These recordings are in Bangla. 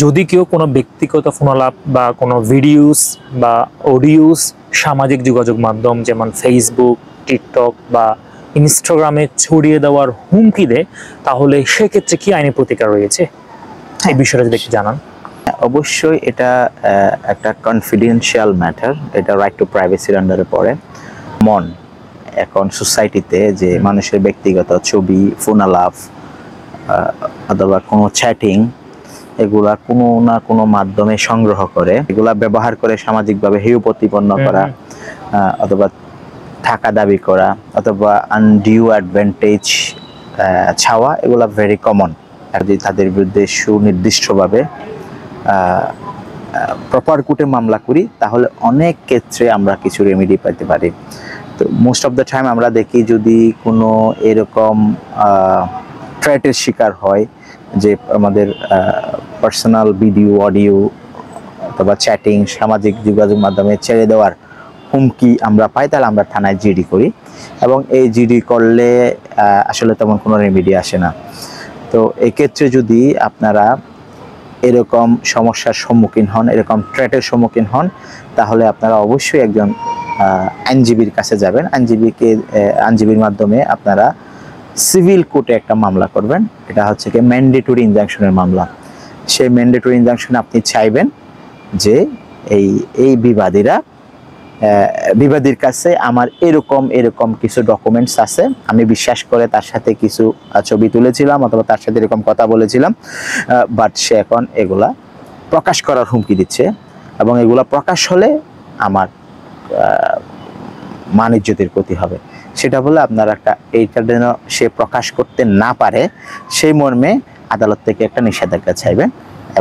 যদি কেউ কোনো ব্যক্তিগত ফোনালাপ বা কোনো ভিডিওস বা অডিওস সামাজিক যোগাযোগ মাধ্যম যেমন ফেসবুক, টিকটক বা ইনস্টাগ্রামে ছড়িয়ে দেওয়ার হুমকি দেয়, তাহলে সেক্ষেত্রে কি আইনি প্রতিকার রয়েছে? এই বিষয়টা যদি একটু জানান। অবশ্যই এটা একটা কনফিডেন্সিয়াল ম্যাটার, এটা রাইট টু প্রাইভেসির আন্ডারে পড়ে। এখন সোসাইটিতে যে মানুষের ব্যক্তিগত ছবি, ফোনালাপ অথবা কোনো চ্যাটিং, এগুলা কোনো না কোনো মাধ্যমে সংগ্রহ করে, এগুলা ব্যবহার করে সামাজিকভাবে হেয় প্রতিপন্ন করা অথবা টাকা দাবি করা অথবা আনডিউ অ্যাডভান্টেজ ছাওয়া, এগুলা ভেরি কমন। যদি তাদের বিরুদ্ধে সুনির্দিষ্টভাবে প্রপার কোর্টে মামলা করি, তাহলে অনেক ক্ষেত্রে আমরা কিছু রেমেডি পেতে পারি। তো মোস্ট অফ দ্য টাইম আমরা দেখি যদি কোনো এরকম থ্রেটের শিকার হয় যে আমাদের পার্সোনাল ভিডিও, অডিও অথবা চ্যাটিং সামাজিক যোগাযোগ মাধ্যমে ছেড়ে দেওয়ার হুমকি আমরা পাই, তাহলে আমরা থানায় জিডি করি এবং এই জিডি করলে আসলে তেমন কোনো রেমেডি আসে না। তো এক্ষেত্রে যদি আপনারা এরকম সমস্যার সম্মুখীন হন, এরকম থ্রেটের সম্মুখীন হন, তাহলে আপনারা অবশ্যই একজন আইনজীবীর কাছে যাবেন। আইনজীবীর মাধ্যমে আপনারা সিভিল কোর্টে একটা মামলা করবেন। এটা হচ্ছে কি ম্যান্ডেটরি ইনজাংশনের মামলা। সেই ম্যান্ডেটরি ইনজাংশনে আপনি চাইবেন যে এই বিবাদীর কাছে আমার এরকম কিছু ডকুমেন্টস আছে, আমি বিশ্বাস করে তার সাথে কিছু ছবি তুলেছিলাম অথবা তার সাথে এরকম কথা বলেছিলাম, বাট সে এখন এগুলা প্রকাশ করার হুমকি দিচ্ছে এবং এগুলা প্রকাশ হলে আমার মান ইজ্জতের ক্ষতি হবে। সেটা বলে আপনারা এইটা যেন সে প্রকাশ করতে না পারে সেই মর্মে আদালত থেকে একটা নিষেধাজ্ঞা চাইবেন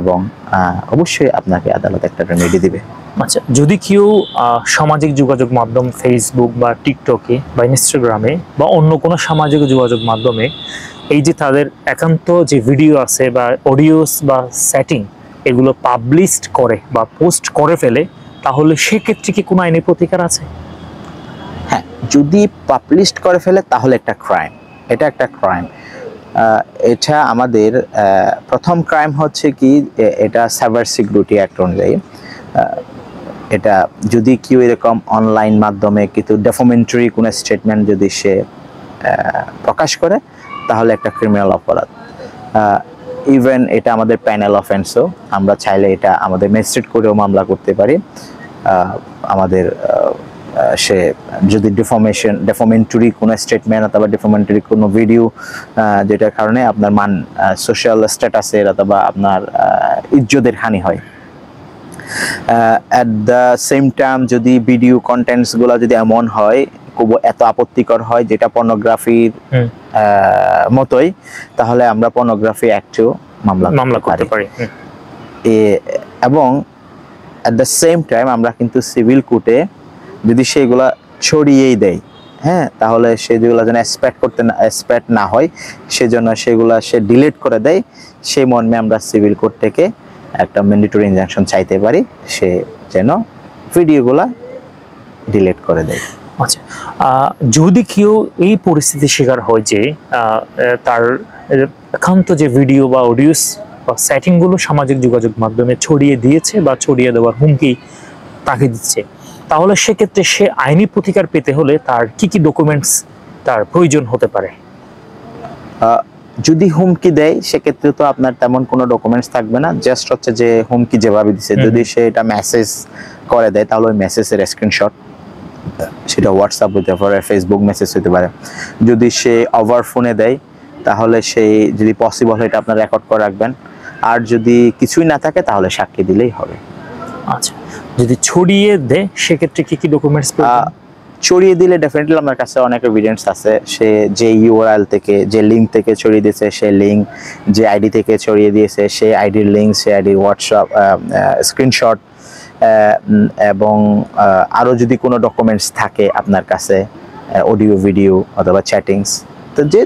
এবং অবশ্যই আপনাকে আদালত একটা রেমেডি দিবে। আচ্ছা, যদি কেউ সামাজিক যোগাযোগ মাধ্যম ফেসবুক বা টিকটকে বা ইনস্টাগ্রামে বা অন্য কোনো সামাজিক যোগাযোগ মাধ্যমে এই যে তাদের একান্ত যে ভিডিও আছে বা অডিওস বা সেটিং, এগুলো পাবলিশড করে বা পোস্ট করে ফেলে, তাহলে সেক্ষেত্রে কি কোনো আইনি প্রতিকার আছে? হ্যাঁ, যদি পাবলিশড করে ফেলে তাহলে এটা একটা ক্রাইম। এটা আমাদের প্রথম ক্রাইম হচ্ছে কি, এটা সাইবার সিকিউরিটি অ্যাক্ট অনুযায়ী এটা যদি কেউ এরকম অনলাইন মাধ্যমে কিন্তু ডেফামেটরি কোনো স্টেটমেন্ট যদি সে প্রকাশ করে, তাহলে একটা ক্রিমিনাল অপরাধ। ইভেন এটা আমাদের প্যানেল অফেন্সও, আমরা চাইলে এটা আমাদের ম্যাজিস্ট্রেট কোর্টেও মামলা করতে পারি। আমাদের সে যদি ডেফামেটরি কোনো স্টেটমেন্ট অথবা ডেফামেটরি কোনো ভিডিও, যেটার কারণে আপনার সোশ্যাল স্ট্যাটাসের অথবা আপনার ইজ্জতের হানি হয়। অ্যাট দ্য সেম টাইম যদি ভিডিও কন্টেন্টসগুলো যদি এমন হয়, খুব এত আপত্তিকর হয় যেটা পর্নোগ্রাফির মতোই, তাহলে আমরা পর্নোগ্রাফি অ্যাক্টেও মামলা করতে পারি। এবং অ্যাট দ্য সেম টাইম আমরা কিন্তু সিভিল কোর্টে যদি সেগুলা ছড়িয়েই দেয়, হ্যাঁ, তাহলে সেগুলো যেন স্প্রেড না হয়, সেজন্য সেগুলা সে ডিলিট করে দেয়, সেই মর্মে আমরা সিভিল কোর্ট থেকে একটা ম্যান্ডেটরি ইনজাংশন চাইতে পারি, সে যেন ভিডিওগুলা ডিলিট করে দেয়। আচ্ছা, যদি কেউ এই পরিস্থিতির শিকার হয় যে তার একান্ত যে ভিডিও বা অডিওস বা সেটিংগুলো সামাজিক যোগাযোগ মাধ্যমে ছড়িয়ে দিয়েছে বা ছড়িয়ে দেওয়ার হুমকি তাকে দিচ্ছে, তাহলে সেক্ষেত্রে সে আইনি প্রতিকার পেতে হলে তার কি ডকুমেন্টস তার প্রয়োজন হতে পারে? যদি হুমকি দেয় সেক্ষেত্রে তো আপনার তেমন কোনো ডকুমেন্টস থাকবে না, জাস্ট হচ্ছে যে হুমকি যেভাবে দিচ্ছে, যদি সে এটা মেসেজ করে দেয় তাহলে ওই মেসেজের স্ক্রিনশট, সেটা হোয়াটসঅ্যাপ হতে পারে, ফেসবুক মেসেজ হতে পারে। যদি সে ওভার ফোনে দেয় তাহলে সেই যদি পসিবল হয় এটা আপনার রেকর্ড করে রাখবেন, আর যদি কিছুই না থাকে তাহলে সাক্ষী দিলেই হবে। আচ্ছা, যদি ছড়িয়ে দেয় সেক্ষেত্রে কি ডকুমেন্টস? ছড়িয়ে দিলে ডেফিনেটলি আমার কাছে অনেক এভিডেন্স আছে। সে যে ইউআরএল থেকে, যে লিঙ্ক থেকে ছড়িয়ে দিয়েছে, সেই লিঙ্ক, যে আইডি থেকে ছড়িয়ে দিয়েছে সেই আইডির লিঙ্ক, সেই আইডির হোয়াটসঅ্যাপ স্ক্রিনশট, এবং আরও যদি কোনো ডকুমেন্টস থাকে আপনার কাছে, অডিও, ভিডিও অথবা চ্যাটিংস, তো যে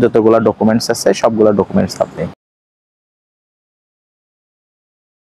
যতগুলো ডকুমেন্টস আছে সবগুলো ডকুমেন্টস আপনি